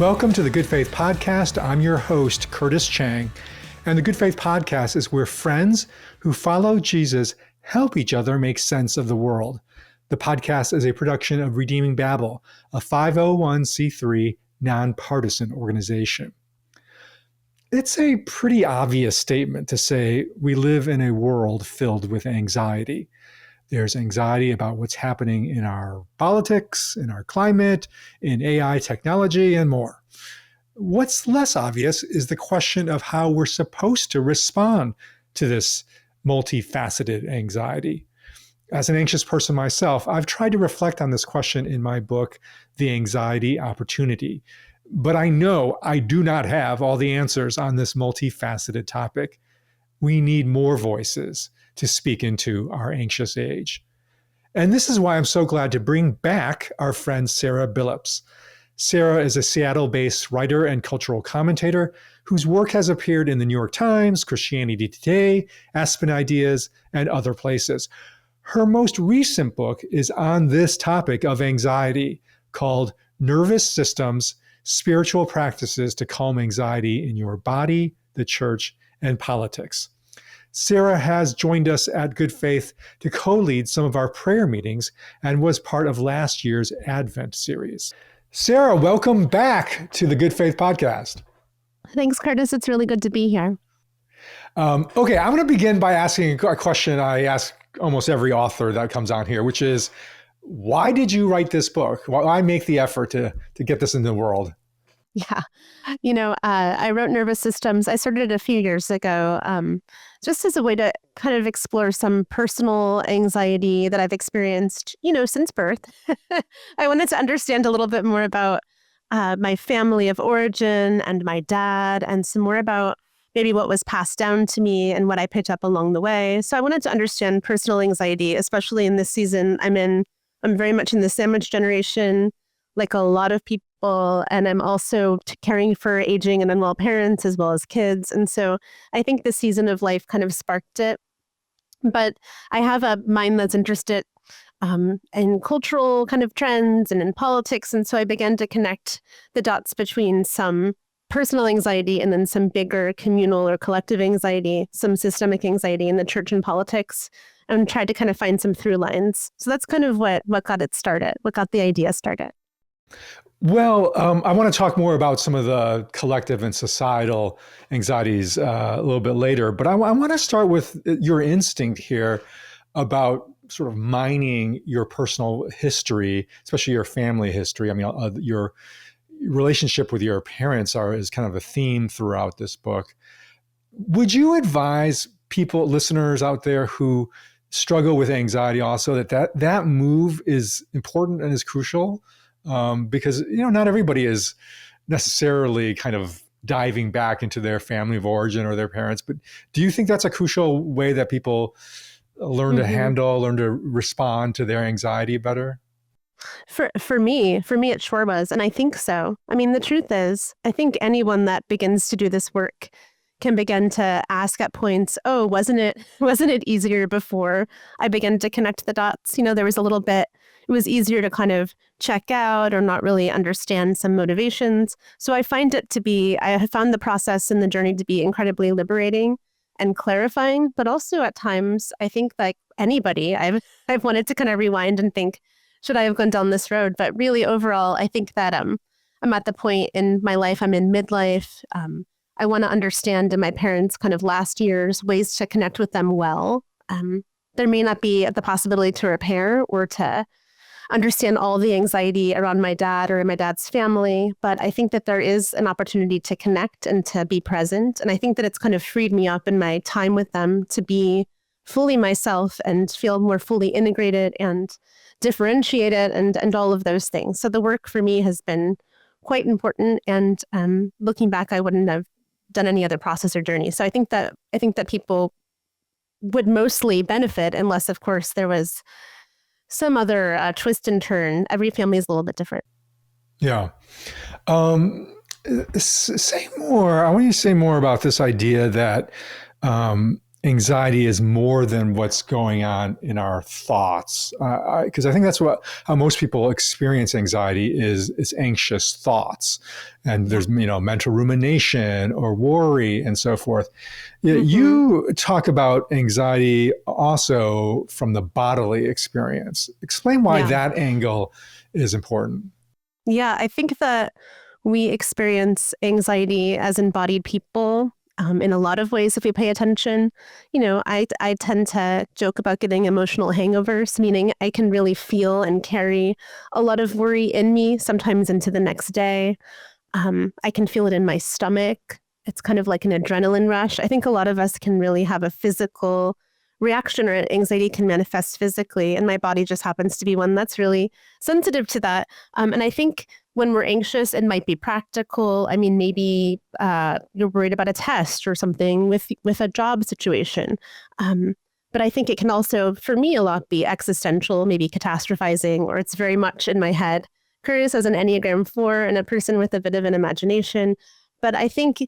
Welcome to the Good Faith Podcast. I'm your host, Curtis Chang. And the Good Faith Podcast is where friends who follow Jesus help each other make sense of the world. The podcast is a production of Redeeming Babel, a 501c3 nonpartisan organization. It's a pretty obvious statement to say we live in a world filled with anxiety. There's anxiety about what's happening in our politics, in our climate, in AI technology, and more. What's less obvious is the question of how we're supposed to respond to this multifaceted anxiety. As an anxious person myself, I've tried to reflect on this question in my book, The Anxiety Opportunity. But I know I do not have all the answers on this multifaceted topic. We need more voices to speak into our anxious age. And this is why I'm so glad to bring back our friend Sara Billups. Sara is a Seattle-based writer and cultural commentator whose work has appeared in the New York Times, Christianity Today, Aspen Ideas, and other places. Her most recent book is on this topic of anxiety, called Nervous Systems: Spiritual Practices to Calm Anxiety in Your Body, the Church, and Politics. Sara has joined us at Good Faith to co-lead some of our prayer meetings and was part of last year's Advent series. Sara, welcome back to the Good Faith Podcast. Thanks, Curtis. It's really good to be here. Okay, I'm going to begin by asking a question I ask almost every author that comes on here, which is, why did you write this book? Why make the effort to get this into the world? Yeah. I wrote Nervous Systems. I started it a few years ago, just as a way to kind of explore some personal anxiety that I've experienced, since birth. I wanted to understand a little bit more about my family of origin and my dad, and some more about maybe what was passed down to me and what I picked up along the way. So I wanted to understand personal anxiety, especially in this season I'm very much in the sandwich generation, like a lot of people. And I'm also caring for aging and unwell parents as well as kids. And so I think the season of life kind of sparked it. But I have a mind that's interested in cultural kind of trends and in politics. And so I began to connect the dots between some personal anxiety and then some bigger communal or collective anxiety, some systemic anxiety in the church and politics, and tried to kind of find some through lines. So that's kind of what got it started, what got the idea started. Well, I want to talk more about some of the collective and societal anxieties a little bit later, but I want to start with your instinct here about sort of mining your personal history, especially your family history. I mean, your relationship with your parents is kind of a theme throughout this book. Would you advise listeners out there who struggle with anxiety also that move is important and is crucial? Because, not everybody is necessarily kind of diving back into their family of origin or their parents, but do you think that's a crucial way that people learn to learn to respond to their anxiety better? For me, it sure was. And I think so. I mean, the truth is, I think anyone that begins to do this work can begin to ask at points, oh, wasn't it easier before I began to connect the dots? There was a little bit, it was easier to kind of check out or not really understand some motivations. So I found the process and the journey to be incredibly liberating and clarifying, but also at times, I think like anybody, I've wanted to kind of rewind and think, should I have gone down this road? But really overall, I think that I'm at the point in my life, I'm in midlife. I want to understand in my parents' kind of last years ways to connect with them well. There may not be the possibility to repair or to understand all the anxiety around my dad or my dad's family, but I think that there is an opportunity to connect and to be present. And I think that it's kind of freed me up in my time with them to be fully myself and feel more fully integrated and differentiated and all of those things. So the work for me has been quite important. And looking back, I wouldn't have done any other process or journey. So I think that people would mostly benefit, unless, of course, there was some other twist and turn. Every family is a little bit different. Yeah. Say more. I want you to say more about this idea that anxiety is more than what's going on in our thoughts, because I think that's how most people experience anxiety is it's anxious thoughts, and there's mental rumination or worry and so forth. You talk about anxiety also from the bodily experience. Explain why Yeah. that angle is important. Yeah, I think that we experience anxiety as embodied people in a lot of ways if we pay attention. I tend to joke about getting emotional hangovers, meaning I can really feel and carry a lot of worry in me, sometimes into the next day. I can feel it in my stomach. It's kind of like an adrenaline rush. I think a lot of us can really have a physical reaction, or anxiety can manifest physically. And my body just happens to be one that's really sensitive to that. And I think when we're anxious, it might be practical. I mean, maybe you're worried about a test or something with a job situation. But I think it can also, for me, a lot be existential, maybe catastrophizing, or it's very much in my head. Curtis as an Enneagram 4 and a person with a bit of an imagination. But I think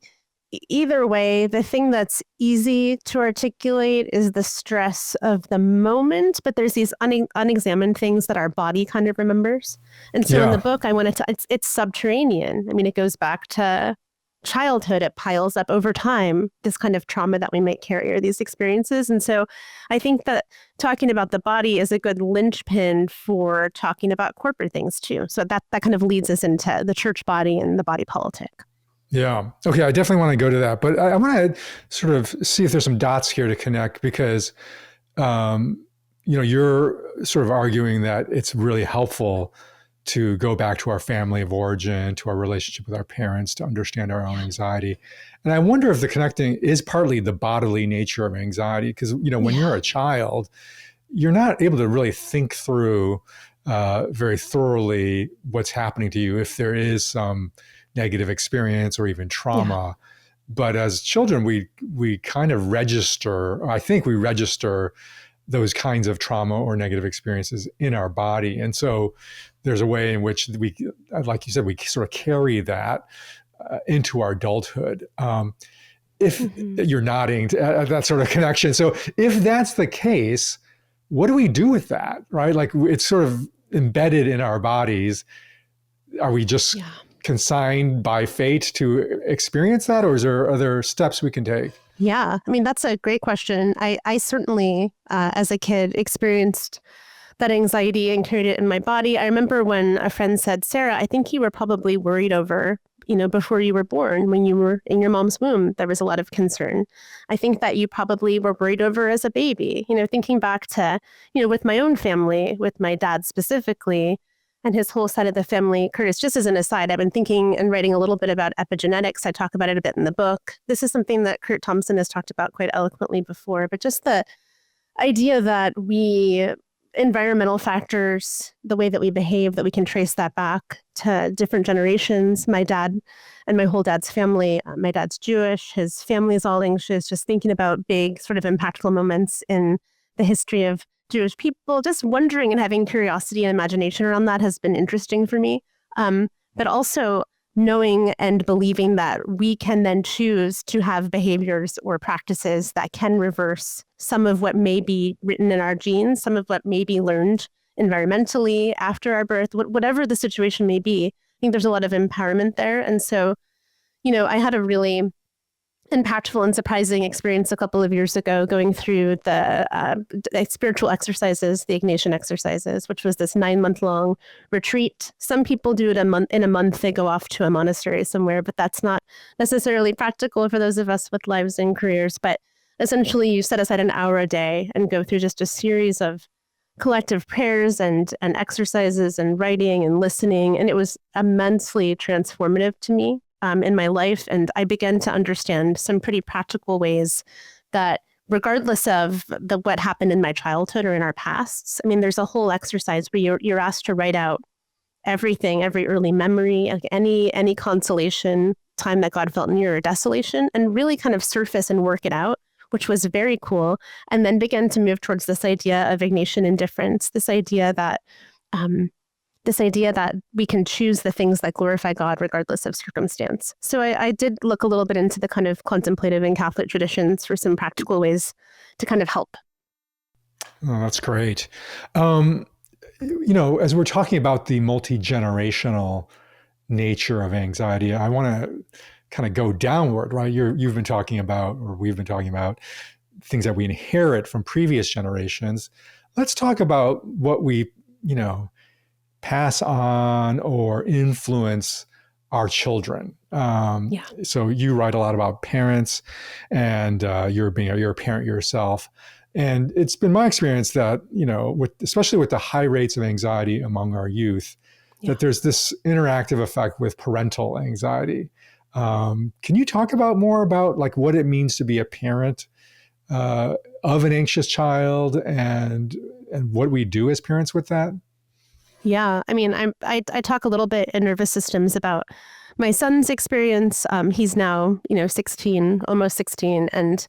either way, the thing that's easy to articulate is the stress of the moment, but there's these unexamined things that our body kind of remembers. And so in the book, I wanted to, it's subterranean. I mean, it goes back to childhood. It piles up over time, this kind of trauma that we might carry or these experiences. And so I think that talking about the body is a good linchpin for talking about corporate things too. So that kind of leads us into the church body and the body politic. Yeah. Okay. I definitely want to go to that, but I want to sort of see if there's some dots here to connect because, you're sort of arguing that it's really helpful to go back to our family of origin, to our relationship with our parents, to understand our own anxiety. And I wonder if the connecting is partly the bodily nature of anxiety, because, when you're a child, you're not able to really think through very thoroughly what's happening to you if there is some negative experience or even trauma. Yeah. But as children, we kind of register, I think we register those kinds of trauma or negative experiences in our body. And so there's a way in which we, like you said, we sort of carry that into our adulthood. If you're nodding to that sort of connection. So if that's the case, what do we do with that, right? Like it's sort of embedded in our bodies. Are we just consigned by fate to experience that, or is there other steps we can take? Yeah, I mean, that's a great question. I certainly, as a kid, experienced that anxiety and carried it in my body. I remember when a friend said, Sarah, I think you were probably worried over, before you were born, when you were in your mom's womb, there was a lot of concern. I think that you probably were worried over as a baby, thinking back to, with my own family, with my dad specifically, and his whole side of the family. Curtis, just as an aside, I've been thinking and writing a little bit about epigenetics. I talk about it a bit in the book. This is something that Kurt Thompson has talked about quite eloquently before, but just the idea that environmental factors, the way that we behave, that we can trace that back to different generations. My dad and my whole dad's family, my dad's Jewish, his family is all anxious, just thinking about big sort of impactful moments in the history of Jewish people, just wondering and having curiosity and imagination around that has been interesting for me. But also knowing and believing that we can then choose to have behaviors or practices that can reverse some of what may be written in our genes, some of what may be learned environmentally after our birth, whatever the situation may be. I think there's a lot of empowerment there. And so, I had a really impactful and surprising experience a couple of years ago going through the spiritual exercises, the Ignatian exercises, which was this 9-month-long retreat. Some people do it in a month, they go off to a monastery somewhere, but that's not necessarily practical for those of us with lives and careers. But essentially you set aside an hour a day and go through just a series of collective prayers and exercises and writing and listening. And it was immensely transformative to me in my life. And I began to understand some pretty practical ways that regardless of what happened in my childhood or in our pasts, I mean, there's a whole exercise where you're asked to write out everything, every early memory, like any consolation, time that God felt near or desolation, and really kind of surface and work it out, which was very cool. And then began to move towards this idea of Ignatian indifference, this idea that this idea that we can choose the things that glorify God regardless of circumstance. So I did look a little bit into the kind of contemplative and Catholic traditions for some practical ways to kind of help. Oh, that's great. As we're talking about the multi-generational nature of anxiety, I want to kind of go downward, right? You've been talking about, or we've been talking about things that we inherit from previous generations. Let's talk about what we, pass on or influence our children. So you write a lot about parents, and you're a parent yourself. And it's been my experience that, especially with the high rates of anxiety among our youth, that there's this interactive effect with parental anxiety. Can you talk about more about like what it means to be a parent of an anxious child, and what we do as parents with that? Yeah, I mean, I talk a little bit in Nervous Systems about my son's experience. He's now 16, almost 16, and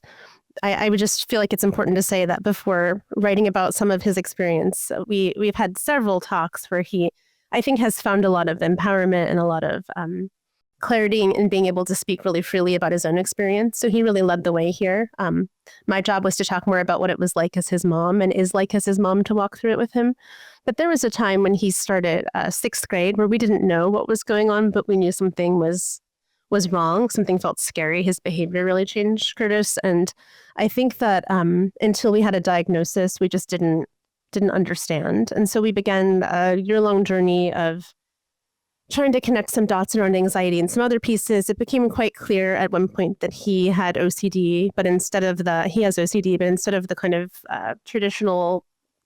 I would just feel like it's important to say that before writing about some of his experience, we've had several talks where he, I think, has found a lot of empowerment and a lot of clarity in being able to speak really freely about his own experience. So he really led the way here. My job was to talk more about what it was like as his mom, and is like as his mom, to walk through it with him. But there was a time when he started sixth grade where we didn't know what was going on, but we knew something was wrong. Something felt scary. His behavior really changed, Curtis. And I think that until we had a diagnosis, we just didn't understand. And so we began a year-long journey of trying to connect some dots around anxiety and some other pieces. It became quite clear at one point that he had OCD, but instead of the kind of traditional,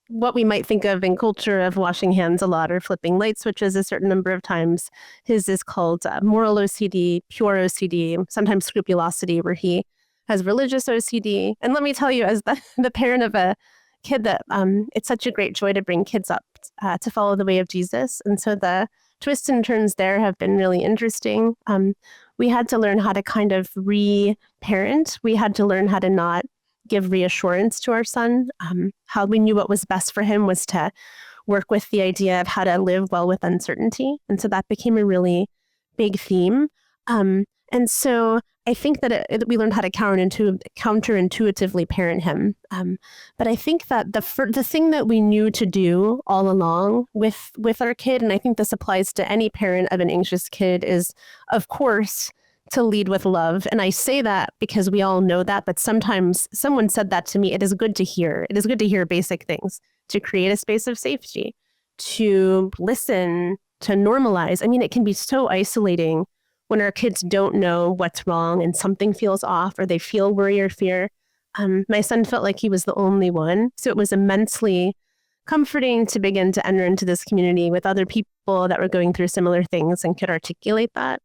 what we might think of in culture of washing hands a lot or flipping light switches a certain number of times, his is called moral OCD, pure OCD, sometimes scrupulosity, where he has religious OCD. And let me tell you, as the parent of a kid, that it's such a great joy to bring kids up to follow the way of Jesus. And so the twists and turns there have been really interesting. We had to learn how to kind of re-parent. We had to learn how to not give reassurance to our son. How we knew what was best for him was to work with the idea of how to live well with uncertainty. And so that became a really big theme. And so I think that we learned how to counterintuitively parent him. But I think that the thing that we knew to do all along with our kid, and I think this applies to any parent of an anxious kid, is, of course, to lead with love. And I say that because we all know that, but sometimes someone said that to me. It is good to hear. It is good to hear basic things, to create a space of safety, to listen, to normalize. I mean, it can be so isolating when our kids don't know what's wrong and something feels off, or they feel worry or fear. My son felt like he was the only one. So it was immensely comforting to begin to enter into this community with other people that were going through similar things and could articulate that.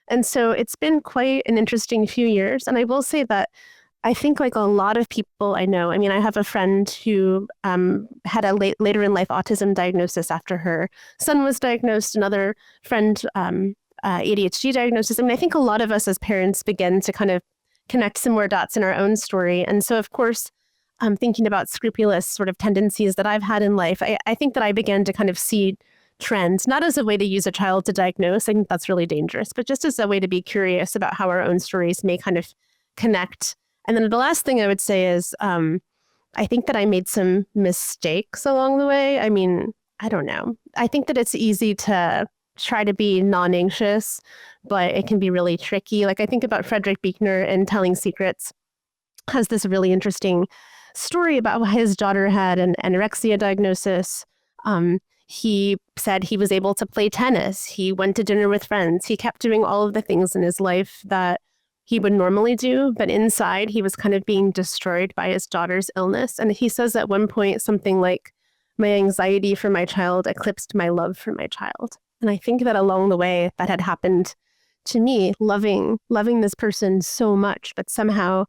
And so it's been quite an interesting few years. And I will say that I think, like a lot of people I know, I mean, I have a friend who had a later in life autism diagnosis after her son was diagnosed. Another friend, ADHD diagnosis. I mean, I think a lot of us as parents begin to kind of connect some more dots in our own story. And so, of course, thinking about scrupulous sort of tendencies that I've had in life, I think that I began to kind of see trends, not as a way to use a child to diagnose. I think that's really dangerous, but just as a way to be curious about how our own stories may kind of connect. And then the last thing I would say is, I think that I made some mistakes along the way. I mean, I don't know. I think that it's easy to try to be non-anxious, but it can be really tricky. Like I think about Frederick Buechner in Telling Secrets, has this really interesting story about how his daughter had an anorexia diagnosis. He said he was able to play tennis. He went to dinner with friends. He kept doing all of the things in his life that he would normally do, but inside he was kind of being destroyed by his daughter's illness. And he says at one point something like, "My anxiety for my child eclipsed my love for my child." And I think that along the way that had happened to me, loving this person so much, but somehow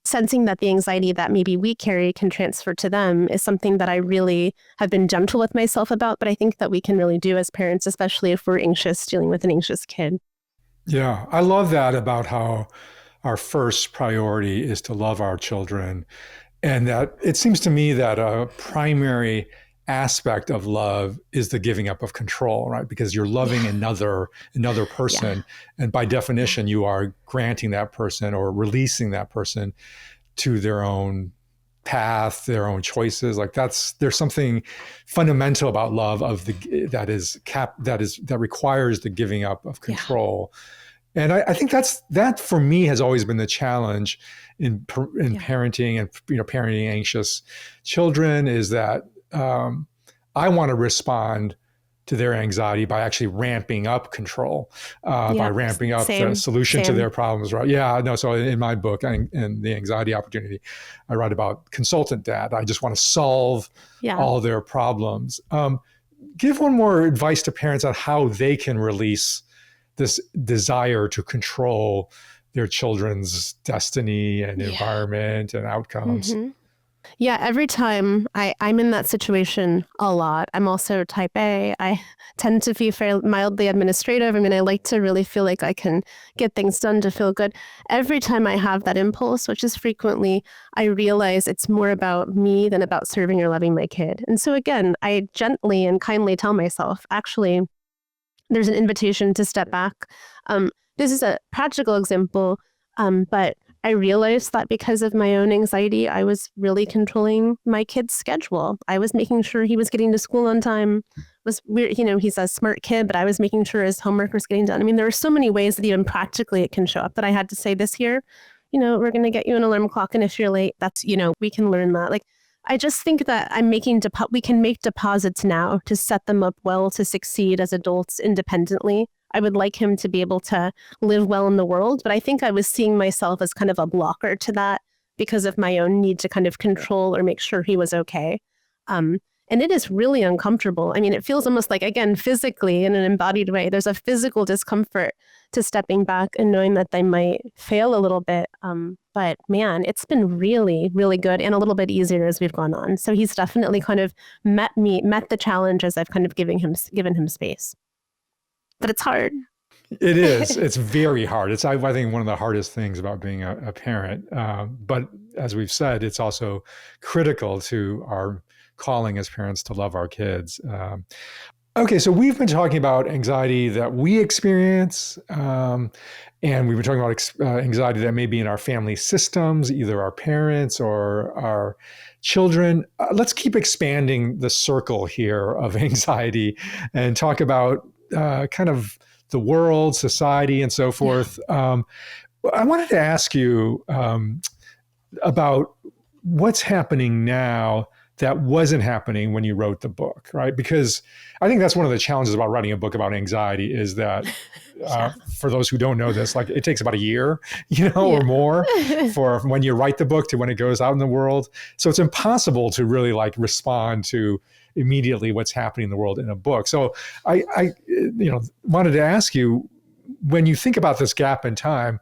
sensing that the anxiety that maybe we carry can transfer to them is something that I really have been gentle with myself about, but I think that we can really do as parents, especially if we're anxious, dealing with an anxious kid. Yeah, I love that about how our first priority is to love our children. And that it seems to me that a primary aspect of love is the giving up of control, right? Because you're loving another person, and by definition, you are granting that person or releasing that person to their own path, their own choices. Like there's something fundamental about love that requires the giving up of control. And I think that for me has always been the challenge in parenting and parenting anxious children, is that I want to respond to their anxiety by actually ramping up control, by ramping up the solution to their problems, right? Yeah, no. So in my book, in The Anxiety Opportunity, I write about consultant dad. I just want to solve all their problems. Give one more advice to parents on how they can release this desire to control their children's destiny and environment and outcomes. Mm-hmm. Yeah, every time I'm in that situation a lot. I'm also type A. I tend to be fairly mildly administrative. I mean, I like to really feel like I can get things done to feel good. Every time I have that impulse, which is frequently, I realize it's more about me than about serving or loving my kid. And so again, I gently and kindly tell myself, actually, there's an invitation to step back. This is a practical example, but I realized that because of my own anxiety, I was really controlling my kid's schedule. I was making sure he was getting to school on time. He's a smart kid, but I was making sure his homework was getting done. I mean, there are so many ways that even practically it can show up that I had to say this year, we're going to get you an alarm clock, and if you're late, that's, we can learn that. Like, I just think that we can make deposits now to set them up well to succeed as adults independently. I would like him to be able to live well in the world, but I think I was seeing myself as kind of a blocker to that because of my own need to kind of control or make sure he was okay. And it is really uncomfortable. I mean, it feels almost like, again, physically in an embodied way, there's a physical discomfort to stepping back and knowing that they might fail a little bit. But man, it's been really, really good and a little bit easier as we've gone on. So he's definitely kind of met the challenge as I've kind of given him space. But it's hard. It is. It's very hard. It's, I think, one of the hardest things about being a parent. But as we've said, it's also critical to our calling as parents to love our kids. Okay, so we've been talking about anxiety that we experience, and we've been talking about anxiety that may be in our family systems, either our parents or our children. Let's keep expanding the circle here of anxiety and talk about kind of the world, society, and so forth. I wanted to ask you about what's happening now that wasn't happening when you wrote the book, right? Because I think that's one of the challenges about writing a book about anxiety is that for those who don't know this, like it takes about a year, or more for when you write the book to when it goes out in the world. So it's impossible to really like respond to immediately what's happening in the world in a book. So I wanted to ask you, when you think about this gap in time,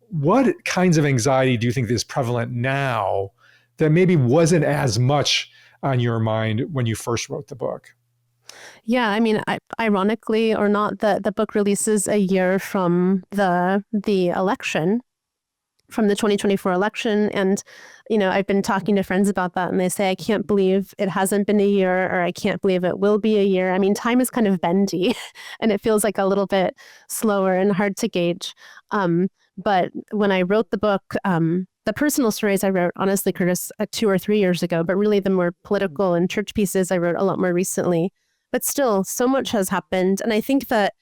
what kinds of anxiety do you think is prevalent now that maybe wasn't as much on your mind when you first wrote the book? Yeah, I mean, ironically or not, the book releases a year from the election, from the 2024 election. And, I've been talking to friends about that, and they say, I can't believe it hasn't been a year, or I can't believe it will be a year. I mean, time is kind of bendy and it feels like a little bit slower and hard to gauge. But when I wrote the book, the personal stories I wrote, honestly, Curtis, 2 or 3 years ago, but really the more political and church pieces I wrote a lot more recently. But still, so much has happened. And I think that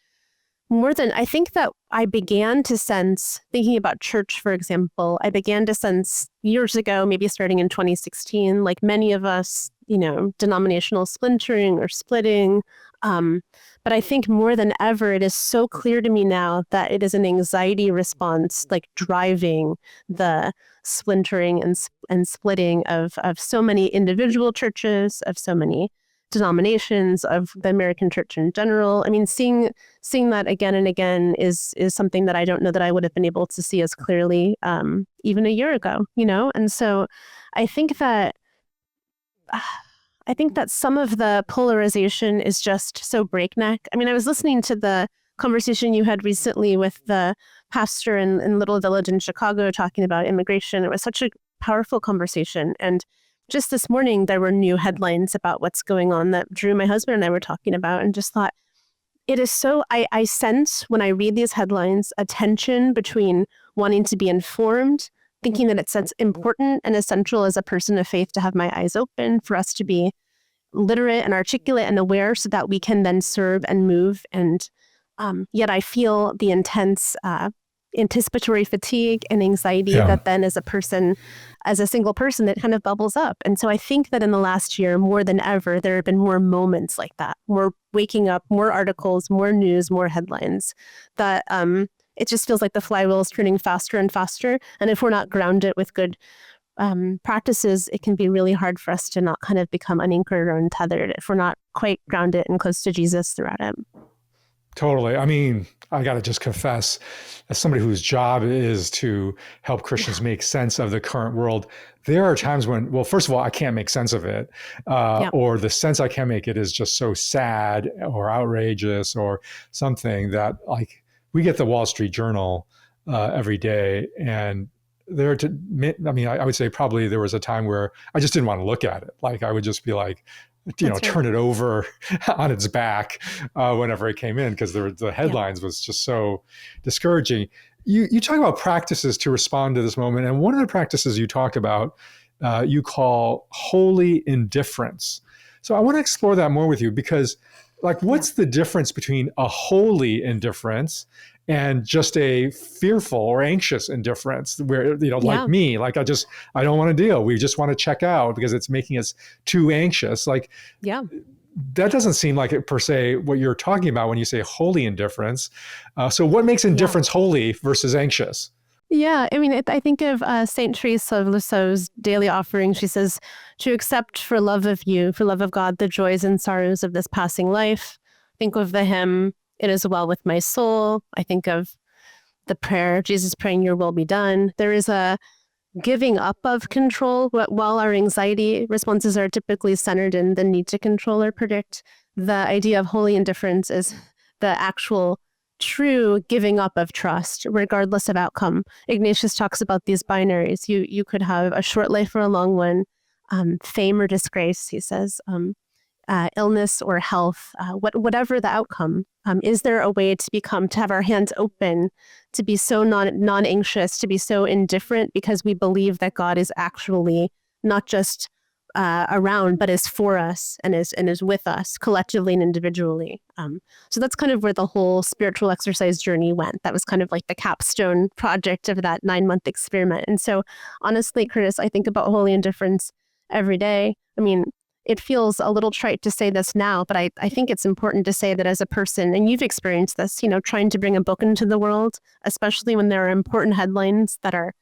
I began to sense, thinking about church, for example, I began to sense years ago, maybe starting in 2016, like many of us, denominational splintering or splitting. But I think more than ever, it is so clear to me now that it is an anxiety response, like driving the splintering and splitting of so many individual churches, of so many denominations, of the American church in general. I mean, seeing that again and again is something that I don't know that I would have been able to see as clearly even a year ago, And so I think that some of the polarization is just so breakneck. I mean, I was listening to the conversation you had recently with the pastor in Little Village in Chicago talking about immigration. It was such a powerful conversation. And just this morning, there were new headlines about what's going on that Drew, my husband, and I were talking about, and just thought, it is so, I sense when I read these headlines, a tension between wanting to be informed, thinking that it's important and essential as a person of faith to have my eyes open, for us to be literate and articulate and aware so that we can then serve and move. And yet I feel the intense anticipatory fatigue and anxiety Yeah. that then as a single person, that kind of bubbles up. And so I think that in the last year, more than ever, there have been more moments like that, more waking up, more articles, more news, more headlines, that it just feels like the flywheel is turning faster and faster. And if we're not grounded with good practices, it can be really hard for us to not kind of become unanchored or untethered if we're not quite grounded and close to Jesus throughout it. Totally. I mean, I got to just confess, as somebody whose job is to help Christians make sense of the current world, there are times when, well, first of all, I can't make sense of it, or the sense I can make it is just so sad or outrageous or something that, like, we get the Wall Street Journal every day, and I would say probably there was a time where I just didn't want to look at it. Like, I would just be like, turn it over on its back whenever it came in, because the headlines was just so discouraging. You talk about practices to respond to this moment. And one of the practices you talk about, you call holy indifference. So I want to explore that more with you, because, like, what's the difference between a holy indifference and just a fearful or anxious indifference, where, like me, like, I don't want to deal. We just want to check out because it's making us too anxious. Like, that doesn't seem like it per se what you're talking about when you say holy indifference. So what makes indifference holy versus anxious? Yeah, I mean, I think of Saint Teresa of Lisieux's daily offering. She says, to accept for love of you, for love of God, the joys and sorrows of this passing life. Think of the hymn, It Is Well With My Soul. I think of the prayer, Jesus praying, your will be done. There is a giving up of control. While our anxiety responses are typically centered in the need to control or predict, the idea of holy indifference is the actual true giving up of trust, regardless of outcome. Ignatius talks about these binaries. You could have a short life or a long one, fame or disgrace, he says, illness or health, whatever the outcome. Is there a way to have our hands open, to be so non-anxious, to be so indifferent, because we believe that God is actually not just around, but is for us and is with us collectively and individually. So that's kind of where the whole spiritual exercise journey went. That was kind of like the capstone project of that 9-month experiment. And so honestly, Curtis, I think about holy indifference every day. I mean, it feels a little trite to say this now, but I think it's important to say that as a person, and you've experienced this, trying to bring a book into the world, especially when there are important headlines that are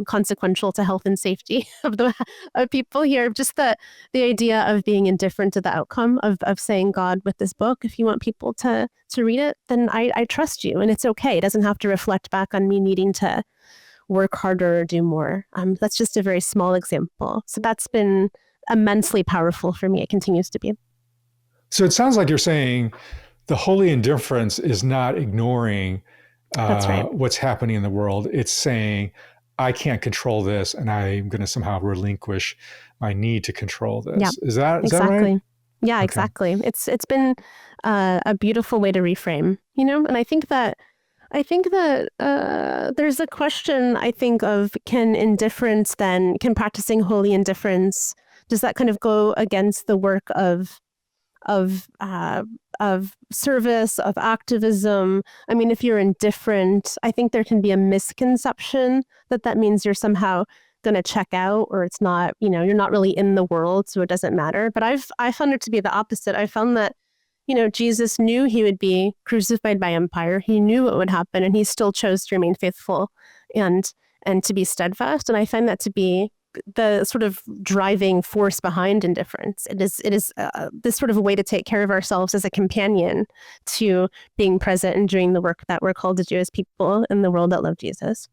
consequential to health and safety of people here. Just the idea of being indifferent to the outcome of saying, God, with this book, if you want people to read it, then I trust you, and it's okay. It doesn't have to reflect back on me needing to work harder or do more. That's just a very small example. So that's been immensely powerful for me. It continues to be. So it sounds like you're saying the holy indifference is not ignoring That's right. what's happening in the world. It's saying, I can't control this, and I'm going to somehow relinquish my need to control this. Yeah, Is that exactly. right? Yeah, Okay. exactly. It's been a beautiful way to reframe, and I think that there's a question, I think, of can practicing holy indifference, does that kind of go against the work of service, of activism? I mean, if you're indifferent, I think there can be a misconception that means you're somehow going to check out, or it's not, you're not really in the world, so it doesn't matter. But I found it to be the opposite. I found that, Jesus knew he would be crucified by empire. He knew what would happen, and he still chose to remain faithful and to be steadfast. And I find that to be the sort of driving force behind indifference. It is this sort of a way to take care of ourselves as a companion to being present and doing the work that we're called to do as people in the world that love Jesus.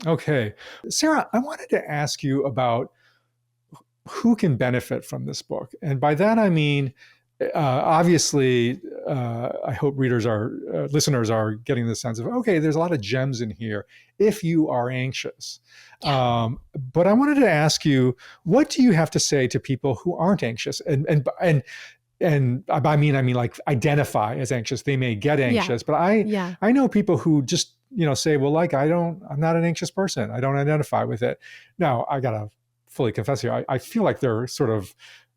Okay. Sara, I wanted to ask you about who can benefit from this book. And by that, I mean, obviously, I hope listeners are getting the sense of, okay, there's a lot of gems in here if you are anxious. Yeah. But I wanted to ask you, what do you have to say to people who aren't anxious? And by I mean like identify as anxious. They may get Yeah. anxious, but Yeah. I know people who just say, well, like I'm not an anxious person. I don't identify with it. Now I gotta fully confess here. I feel like they're sort of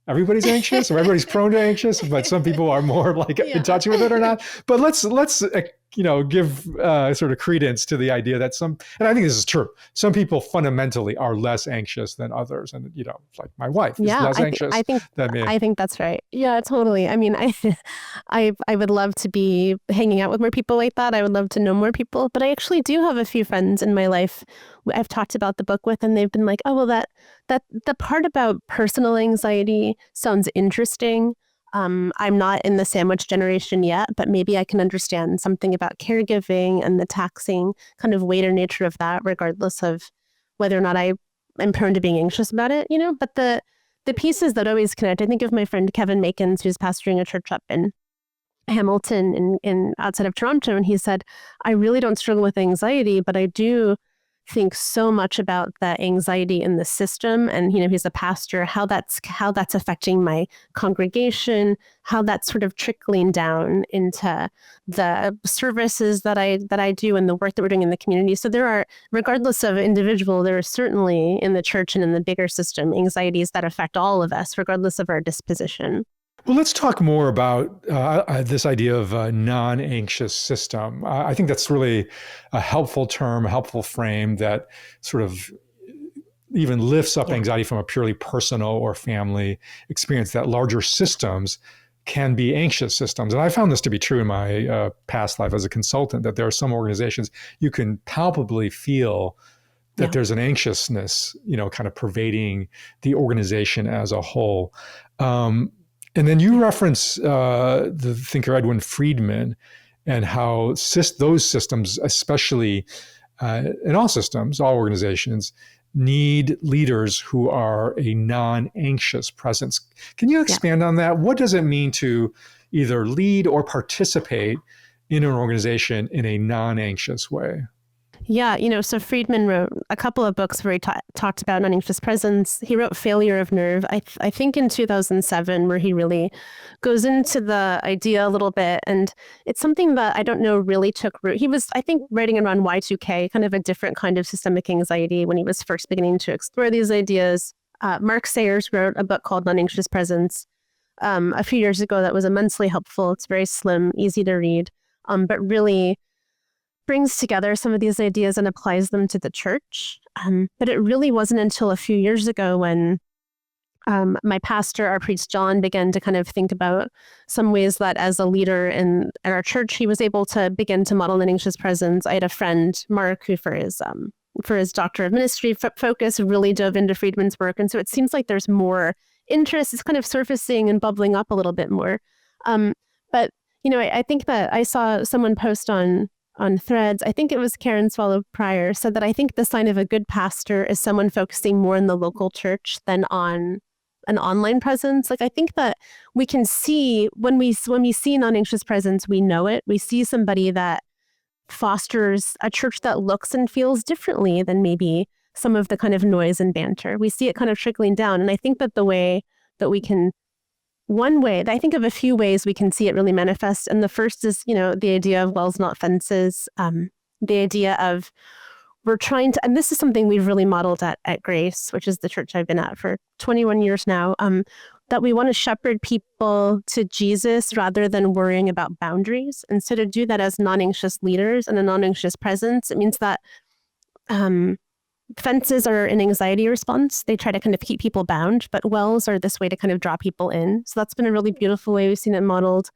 everybody's anxious or everybody's prone to anxious, but some people are more like in Yeah. touch with it or not. But let's give sort of credence to the idea that and I think this is true. Some people fundamentally are less anxious than others, and like my wife is Yeah, less anxious than me. I think that's right. Yeah, totally. I mean, I would love to be hanging out with more people like that. I would love to know more people, but I actually do have a few friends in my life I've talked about the book with, and they've been like, "Oh, well, that the part about personal anxiety sounds interesting. I'm not in the sandwich generation yet, but maybe I can understand something about caregiving and the taxing kind of weight or nature of that, regardless of whether or not I'm prone to being anxious about it, But the pieces that always connect, I think of my friend Kevin Makins, who's pastoring a church up in Hamilton in outside of Toronto, and he said, I really don't struggle with anxiety, but I do think so much about the anxiety in the system, and he's a pastor, how that's affecting my congregation, how that's sort of trickling down into the services that I do and the work that we're doing in the community. So there are, regardless of individual, there are certainly in the church and in the bigger system anxieties that affect all of us, regardless of our disposition. Well, let's talk more about this idea of a non-anxious system. I think that's really a helpful term, a helpful frame that sort of even lifts up Yeah. anxiety from a purely personal or family experience, that larger systems can be anxious systems. And I found this to be true in my past life as a consultant, that there are some organizations you can palpably feel that there's an anxiousness, kind of pervading the organization as a whole. And then you reference the thinker Edwin Friedman and how those systems, especially in all systems, all organizations, need leaders who are a non-anxious presence. Can you expand on that? What does it mean to either lead or participate in an organization in a non-anxious way? Yeah, so Friedman wrote a couple of books where he talked about non-anxious presence. He wrote Failure of Nerve, I think in 2007, where he really goes into the idea a little bit. And it's something that I don't know really took root. He was, I think, writing around Y2K, kind of a different kind of systemic anxiety when he was first beginning to explore these ideas. Mark Sayers wrote a book called Non-Anxious Presence a few years ago that was immensely helpful. It's very slim, easy to read, but really brings together some of these ideas and applies them to the church. But it really wasn't until a few years ago when my pastor, our priest John, began to kind of think about some ways that as a leader at our church, he was able to begin to model an anxious presence. I had a friend, Mark, who for his Doctor of Ministry focus really dove into Friedman's work. And so it seems like there's more interest. It's kind of surfacing and bubbling up a little bit more. But I think that I saw someone post on Threads, I think it was Karen Swallow Pryor, said that I think the sign of a good pastor is someone focusing more in the local church than on an online presence. Like, I think that we can see when we see non-anxious presence, we know it. We see somebody that fosters a church that looks and feels differently than maybe some of the kind of noise and banter. We see it kind of trickling down. And I think that the way that we can I think of a few ways we can see it really manifest. And the first is, the idea of walls, not fences. The idea of we're trying to, and this is something we've really modeled at Grace, which is the church I've been at for 21 years now, that we want to shepherd people to Jesus rather than worrying about boundaries. And so to do that as non-anxious leaders and a non-anxious presence, it means that fences are an anxiety response. They try to kind of keep people bound, but wells are this way to kind of draw people in. So that's been a really beautiful way we've seen it modeled.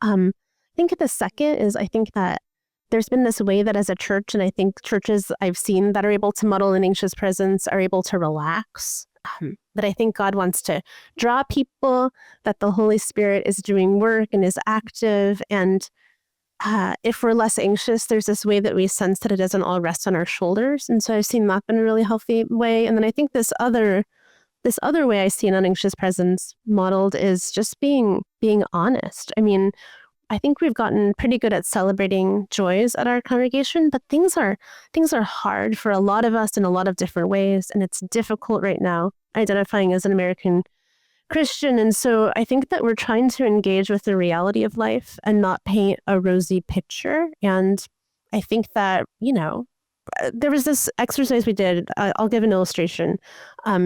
I think the second is, I think that there's been this way that as a church, and I think churches I've seen that are able to model an anxious presence are able to relax. That I think God wants to draw people, that the Holy Spirit is doing work and is active. And if we're less anxious, there's this way that we sense that it doesn't all rest on our shoulders. And so I've seen that in a really healthy way. And then I think this other way I see an anxious presence modeled is just being honest. I mean, I think we've gotten pretty good at celebrating joys at our congregation, but things are hard for a lot of us in a lot of different ways, and it's difficult right now identifying as an American Christian. And so I think that we're trying to engage with the reality of life and not paint a rosy picture. And I think that, there was this exercise we did. I'll give an illustration.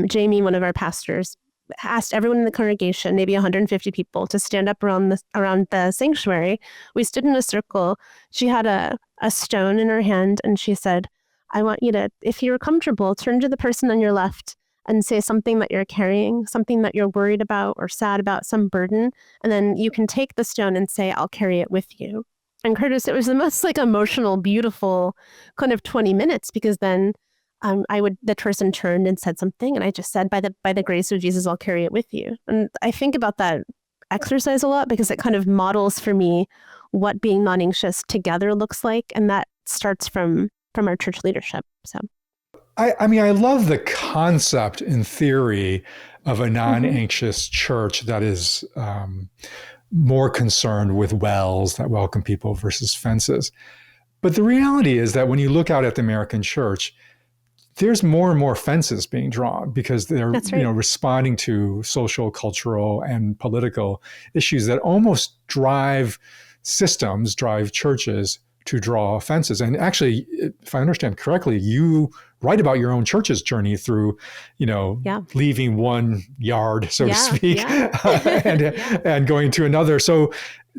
Jamie, one of our pastors, asked everyone in the congregation, maybe 150 people, to stand up around the sanctuary. We stood in a circle. She had a stone in her hand, and she said, I want you to, if you're comfortable, turn to the person on your left and say something that you're carrying, something that you're worried about or sad about, some burden. And then you can take the stone and say, I'll carry it with you. And Curtis, it was the most emotional, beautiful kind of 20 minutes, because then the person turned and said something, and I just said, by the grace of Jesus, I'll carry it with you. And I think about that exercise a lot, because it kind of models for me what being non-anxious together looks like. And that starts from our church leadership. So I mean, I love the concept in theory of a non-anxious church that is more concerned with wells that welcome people versus fences. But the reality is that when you look out at the American church, there's more and more fences being drawn, because they're responding to social, cultural, and political issues that almost drive churches to draw fences. And actually, if I understand correctly, you write about your own church's journey through, leaving one yard, so to speak, and going to another. So,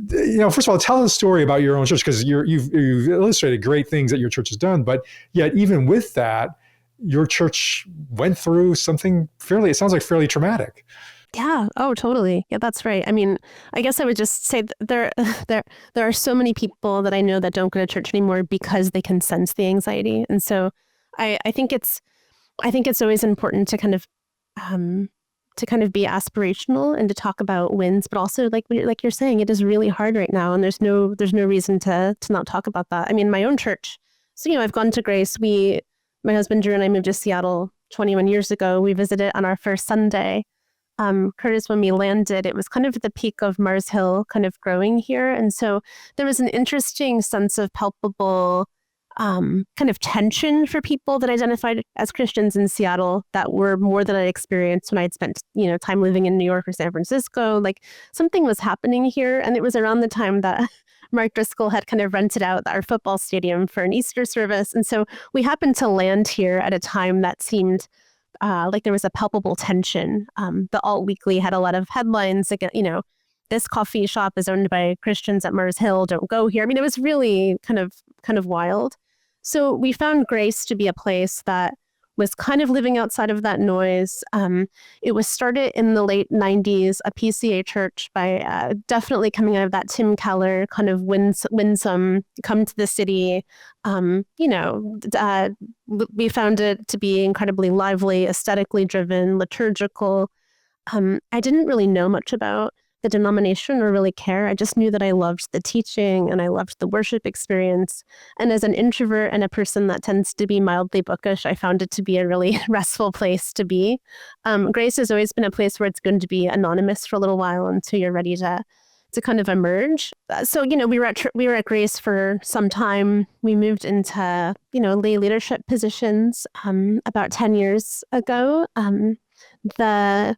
first of all, tell us a story about your own church, because you've illustrated great things that your church has done. But yet, even with that, your church went through something it sounds like fairly traumatic. Yeah. Oh, totally. Yeah, that's right. I mean, I guess I would just say there are so many people that I know that don't go to church anymore because they can sense the anxiety. And so I think it's always important to kind of be aspirational and to talk about wins, but also like you're saying, it is really hard right now, and there's no reason to not talk about that. I mean, my own church. So I've gone to Grace. My husband Drew and I moved to Seattle 21 years ago. We visited on our first Sunday. Curtis, when we landed, it was kind of the peak of Mars Hill kind of growing here. And so there was an interesting sense of palpable kind of tension for people that identified as Christians in Seattle that were more than I'd experienced when I'd spent, time living in New York or San Francisco. Like, something was happening here. And it was around the time that Mark Driscoll had kind of rented out our football stadium for an Easter service. And so we happened to land here at a time that seemed like there was a palpable tension. The Alt Weekly had a lot of headlines, again, this coffee shop is owned by Christians at Mars Hill, don't go here. I mean, it was really kind of wild. So we found Grace to be a place that was kind of living outside of that noise. It was started in the late 90s, a PCA church, by definitely coming out of that Tim Keller kind of winsome, come to the city. We found it to be incredibly lively, aesthetically driven, liturgical. I didn't really know much about the denomination or really care. I just knew that I loved the teaching and I loved the worship experience. And as an introvert and a person that tends to be mildly bookish, I found it to be a really restful place to be. Grace has always been a place where it's going to be anonymous for a little while until you're ready to kind of emerge. So, we were at Grace for some time. We moved into, lay leadership positions about 10 years ago. The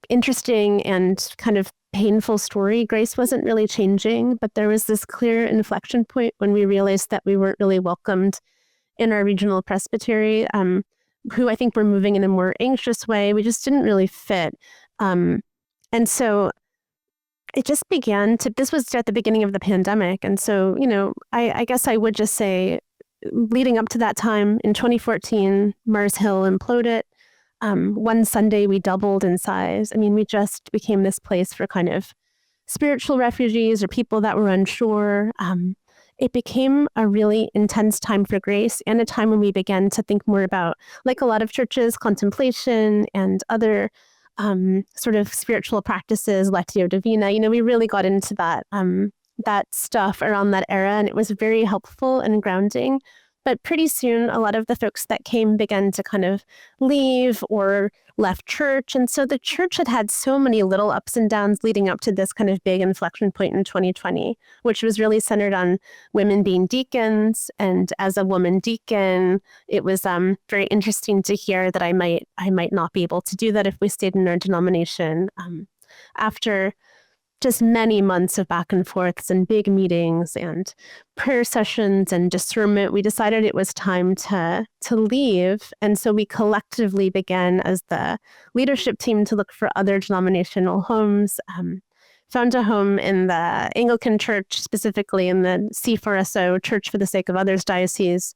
interesting and kind of painful story, Grace wasn't really changing, but there was this clear inflection point when we realized that we weren't really welcomed in our regional presbytery, who I think were moving in a more anxious way. We just didn't really fit. And so it just began to, this was at the beginning of the pandemic. And so, I guess I would just say, leading up to that time in 2014, Mars Hill imploded. One Sunday we doubled in size. I mean, we just became this place for kind of spiritual refugees or people that were unsure. It became a really intense time for Grace, and a time when we began to think more about, like a lot of churches, contemplation and other sort of spiritual practices, Lectio Divina. We really got into that stuff around that era, and it was very helpful and grounding. But pretty soon, a lot of the folks that came began to kind of leave or left church. And so the church had had so many little ups and downs leading up to this kind of big inflection point in 2020, which was really centered on women being deacons. And as a woman deacon, it was very interesting to hear that I might not be able to do that if we stayed in our denomination. After just many months of back and forths and big meetings and prayer sessions and discernment, we decided it was time to leave. And so we collectively began as the leadership team to look for other denominational homes, found a home in the Anglican Church, specifically in the C4SO, Church for the Sake of Others diocese.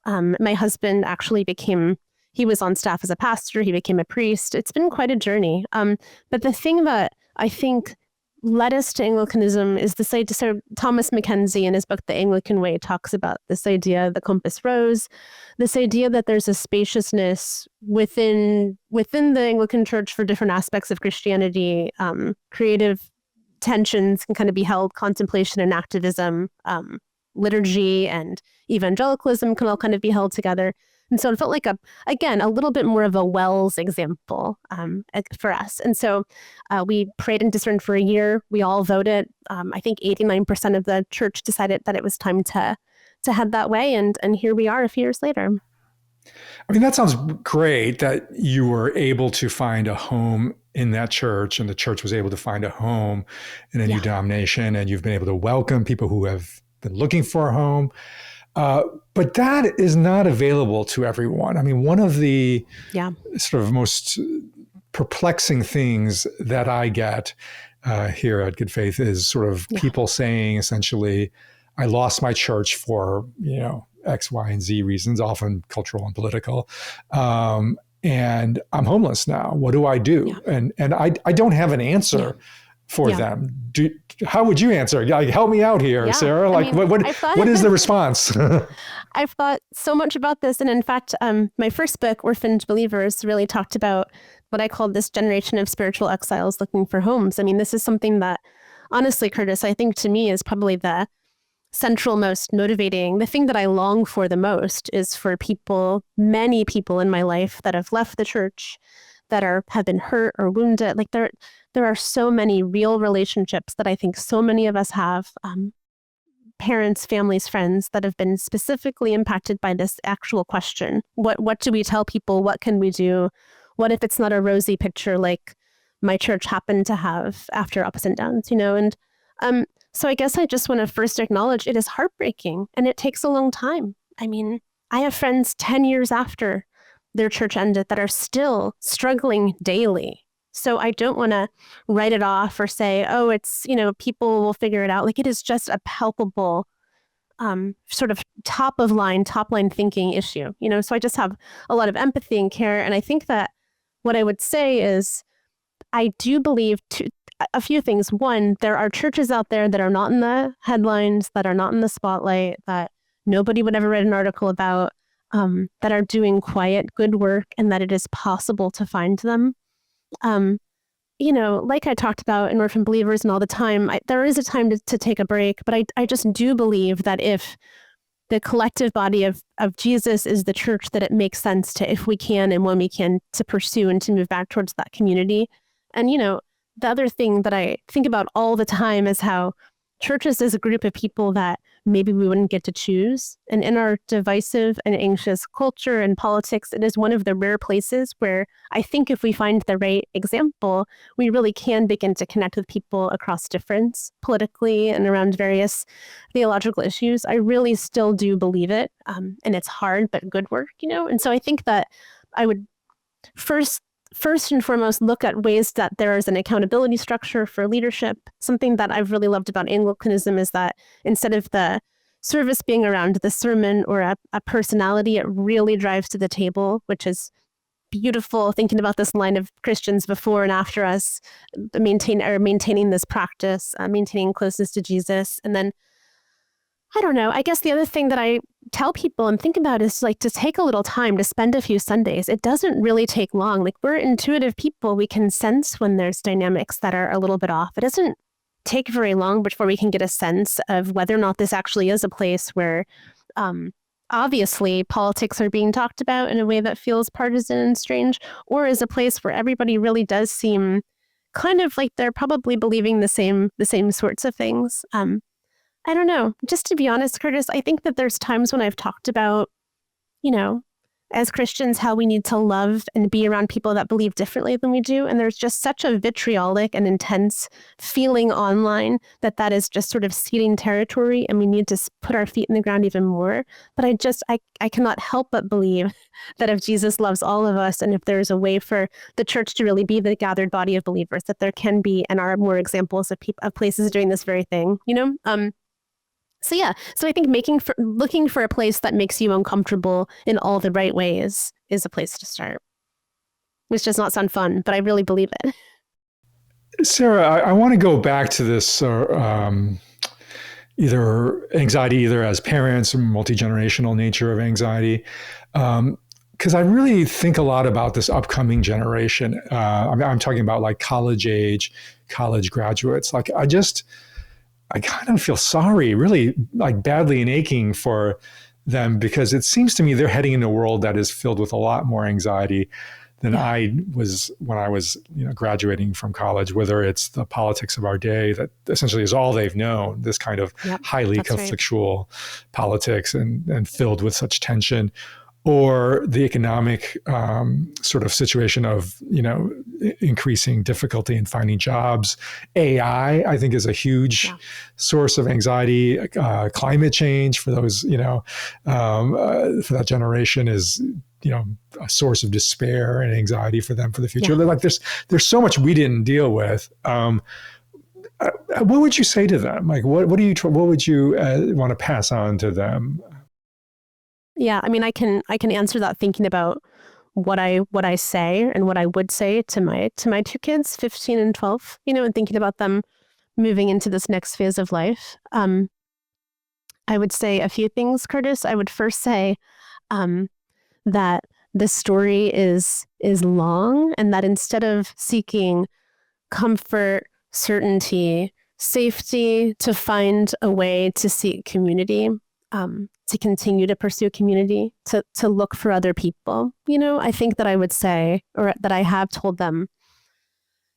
My husband actually he was on staff as a pastor, he became a priest. It's been quite a journey. But the thing that I think led us to Anglicanism is this idea. So Thomas Mackenzie in his book, The Anglican Way, talks about this idea, the compass rose, this idea that there's a spaciousness within the Anglican Church for different aspects of Christianity. Creative tensions can kind of be held, contemplation and activism, liturgy and evangelicalism can all kind of be held together. And so it felt like, a little bit more of a Wells example for us. And so we prayed and discerned for a year. We all voted. I think 89% of the church decided that it was time to head that way. And here we are a few years later. I mean, that sounds great that you were able to find a home in that church and the church was able to find a home in a new denomination, and you've been able to welcome people who have been looking for a home. But that is not available to everyone. I mean, one of the sort of most perplexing things that I get here at Good Faith is sort of people saying essentially, I lost my church for, X, Y, and Z reasons, often cultural and political. And I'm homeless now. What do I do? Yeah. And I don't have an answer for them. How would you answer? Help me out here, Sarah. What is the response? I've thought so much about this. And in fact, my first book, Orphaned Believers, really talked about what I called this generation of spiritual exiles looking for homes. I mean, this is something that, honestly, Curtis, I think to me is probably the central, most motivating, the thing that I long for the most is for many people in my life that have left the church, that have been hurt or wounded. Like there are so many real relationships that I think so many of us have, parents, families, friends that have been specifically impacted by this actual question. What do we tell people? What can we do? What if it's not a rosy picture like my church happened to have after ups and downs, And so I guess I just want to first acknowledge it is heartbreaking and it takes a long time. I mean, I have friends 10 years after their church ended that are still struggling daily. So I don't want to write it off or say, oh, it's, people will figure it out. Like it is just a palpable sort of top line thinking issue, So I just have a lot of empathy and care. And I think that what I would say is I do believe a few things. One, there are churches out there that are not in the headlines, that are not in the spotlight, that nobody would ever read an article about, that are doing quiet, good work, and that it is possible to find them. Like I talked about in Orphan Believers and all the time, there is a time to take a break, but I just do believe that if the collective body of Jesus is the church, that it makes sense to, if we can and when we can, to pursue and to move back towards that community. And, the other thing that I think about all the time is how churches is a group of people that maybe we wouldn't get to choose. And in our divisive and anxious culture and politics, it is one of the rare places where I think if we find the right example, we really can begin to connect with people across difference politically and around various theological issues. I really still do believe it. And it's hard, but good work, And so I think that I would first and foremost, look at ways that there is an accountability structure for leadership. Something that I've really loved about Anglicanism is that instead of the service being around the sermon or a personality, it really drives to the table, which is beautiful. Thinking about this line of Christians before and after us maintaining this practice, maintaining closeness to Jesus. And then, I don't know, I guess the other thing that I tell people and think about is like to take a little time to spend a few Sundays. It doesn't really take long. Like we're intuitive people. We can sense when there's dynamics that are a little bit off. It doesn't take very long before we can get a sense of whether or not this actually is a place where obviously politics are being talked about in a way that feels partisan and strange, or is a place where everybody really does seem kind of like they're probably believing the same sorts of things. I don't know. Just to be honest, Curtis, I think that there's times when I've talked about, you know, as Christians, how we need to love and be around people that believe differently than we do. And there's just such a vitriolic and intense feeling online that is just sort of ceding territory, and we need to put our feet in the ground even more. But I cannot help but believe that if Jesus loves all of us, and if there's a way for the church to really be the gathered body of believers, that there can be and are more examples of places doing this very thing, So yeah, so I think looking for a place that makes you uncomfortable in all the right ways is a place to start. Which does not sound fun, but I really believe it. Sara, I want to go back to this either anxiety, either as parents or multi-generational nature of anxiety. Because I really think a lot about this upcoming generation. I'm talking about like college age, college graduates. Like I kind of feel sorry, really like badly and aching for them, because it seems to me they're heading into a world that is filled with a lot more anxiety than I was when I was graduating from college, whether it's the politics of our day that essentially is all they've known, this kind of highly conflictual politics and filled with such tension, or the economic sort of situation of, increasing difficulty in finding jobs. AI, I think, is a huge source of anxiety. Climate change for those, for that generation is, a source of despair and anxiety for them for the future. Like there's so much we didn't deal with. What would you say to them? Like, what would you want to pass on to them? Yeah, I mean, I can answer that thinking about what I say and what I would say to my two kids, 15 and 12, and thinking about them moving into this next phase of life. I would say a few things, Curtis. I would first say that the story is long, and that instead of seeking comfort, certainty, safety, to find a way to seek community, to continue to pursue community, to look for other people. I think that I would say, or that I have told them,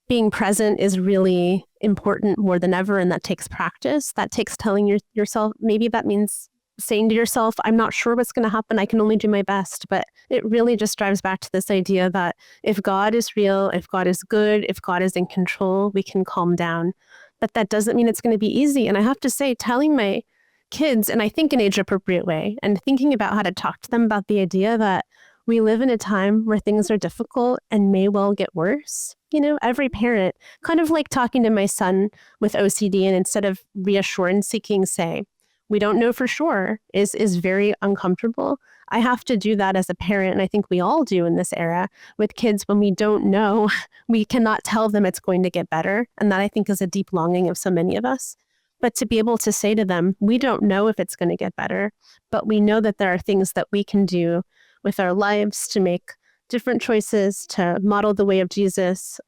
being present is really important more than ever, and that takes practice. That takes telling yourself, maybe that means saying to yourself, I'm not sure what's going to happen, I can only do my best. But it really just drives back to this idea that if God is real, if God is good, if God is in control, we can calm down. But that doesn't mean it's going to be easy. And I have to say, telling my kids, and I think an age-appropriate way, and thinking about how to talk to them about the idea that we live in a time where things are difficult and may well get worse. Every parent, kind of like talking to my son with OCD, and instead of reassurance seeking, say, we don't know for sure, is very uncomfortable. I have to do that as a parent, and I think we all do in this era with kids. When we don't know, we cannot tell them it's going to get better. And that, I think, is a deep longing of so many of us. But to be able to say to them, we don't know if it's going to get better, but we know that there are things that we can do with our lives to make different choices, to model the way of Jesus.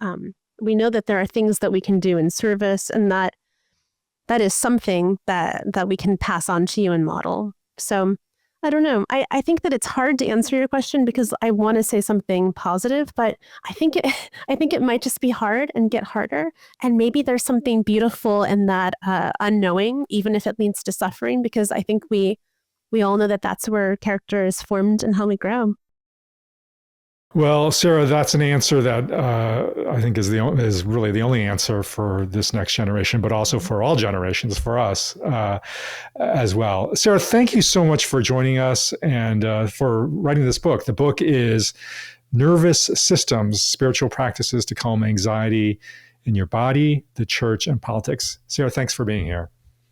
We know that there are things that we can do in service, and that is something that we can pass on to you and model. So I don't know. I think that it's hard to answer your question because I want to say something positive, but I think it might just be hard and get harder. And maybe there's something beautiful in that unknowing, even if it leads to suffering, because I think we all know that that's where character is formed and how we grow. Well, Sara, that's an answer that I think is really the only answer for this next generation, but also for all generations, for us as well. Sara, thank you so much for joining us and for writing this book. The book is Nervous Systems: Spiritual Practices to Calm Anxiety in Your Body, the Church, and Politics. Sara, thanks for being here.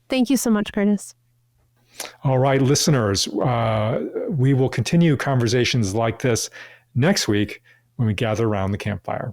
Thank you so much, Curtis. All right, listeners, we will continue conversations like this next week when we gather around the campfire.